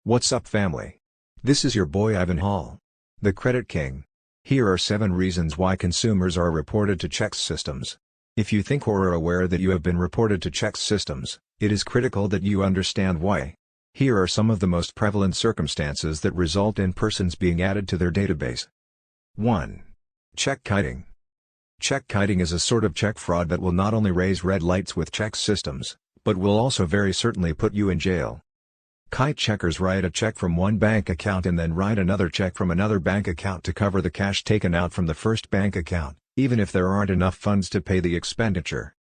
What's up, family? This is your boy Ivan Hall, the Credit King. Here are 7 reasons why consumers are reported to ChexSystems. If you think or are aware that you have been reported to ChexSystems, it is critical that you understand why. Here are some of the most prevalent circumstances that result in persons being added to their database. 1. Checkkiting. Checkkiting is a sort of check fraud that will not only raise red lights with ChexSystems, but will also very certainly put you in jail. Kite checkers write a check from one bank account and then write another check from another bank account to cover the cash taken out from the first bank account, even if there aren't enough funds to pay the expenditure.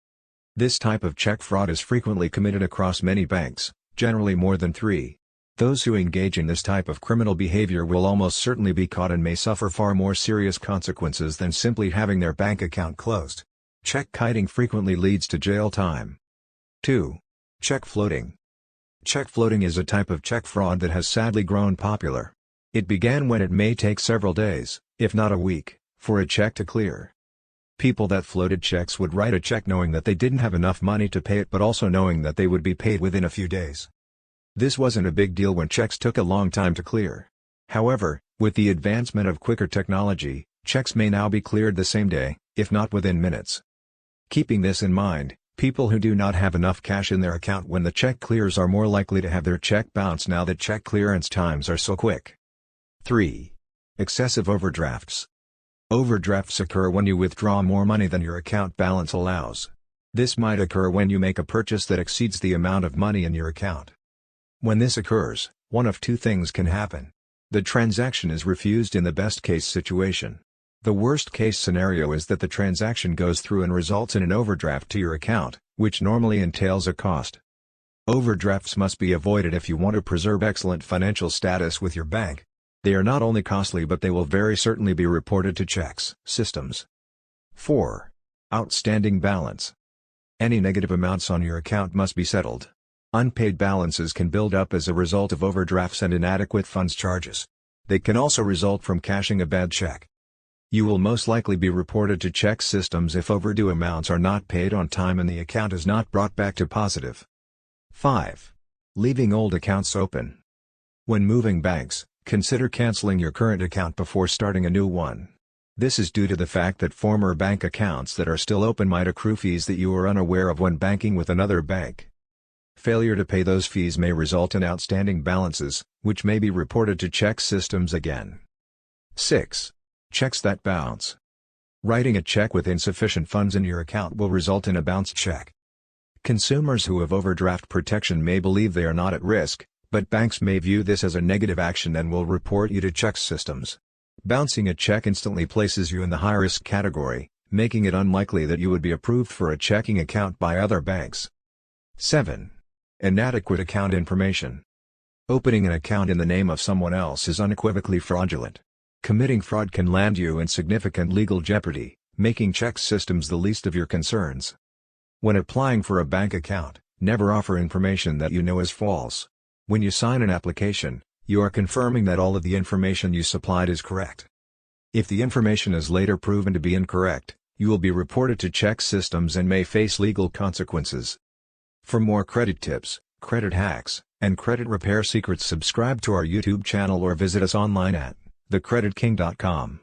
This type of check fraud is frequently committed across many banks, generally more than 3. Those who engage in this type of criminal behavior will almost certainly be caught and may suffer far more serious consequences than simply having their bank account closed. Check-kiting frequently leads to jail time. 2. Check floating. Check floating is a type of check fraud that has sadly grown popular. It began when it may take several days, if not a week, for a check to clear. People that floated checks would write a check knowing that they didn't have enough money to pay it but also knowing that they would be paid within a few days. This wasn't a big deal when checks took a long time to clear. However, with the advancement of quicker technology, checks may now be cleared the same day, if not within minutes. Keeping this in mind, people who do not have enough cash in their account when the check clears are more likely to have their check bounce now that check clearance times are so quick. 3. Excessive overdrafts. Overdrafts occur when you withdraw more money than your account balance allows. This might occur when you make a purchase that exceeds the amount of money in your account. When this occurs, one of 2 things can happen. The transaction is refused in the best-case situation. The worst-case scenario is that the transaction goes through and results in an overdraft to your account, which normally entails a cost. Overdrafts must be avoided if you want to preserve excellent financial status with your bank. They are not only costly but they will very certainly be reported to ChexSystems. 4. Outstanding balance. Any negative amounts on your account must be settled. Unpaid balances can build up as a result of overdrafts and inadequate funds charges. They can also result from cashing a bad check. You will most likely be reported to ChexSystems if overdue amounts are not paid on time and the account is not brought back to positive. 5. Leaving old accounts open. When moving banks, consider canceling your current account before starting a new one. This is due to the fact that former bank accounts that are still open might accrue fees that you are unaware of when banking with another bank. Failure to pay those fees may result in outstanding balances, which may be reported to ChexSystems again. 6. Checks that bounce. Writing a check with insufficient funds in your account will result in a bounced check. Consumers who have overdraft protection may believe they are not at risk, but banks may view this as a negative action and will report you to ChexSystems. Bouncing a check instantly places you in the high-risk category, making it unlikely that you would be approved for a checking account by other banks. 7. Inadequate account information. Opening an account in the name of someone else is unequivocally fraudulent. Committing fraud can land you in significant legal jeopardy, making ChexSystems the least of your concerns. When applying for a bank account, never offer information that you know is false. When you sign an application, you are confirming that all of the information you supplied is correct. If the information is later proven to be incorrect, you will be reported to ChexSystems and may face legal consequences. For more credit tips, credit hacks, and credit repair secrets, subscribe to our YouTube channel or visit us online at thecreditking.com.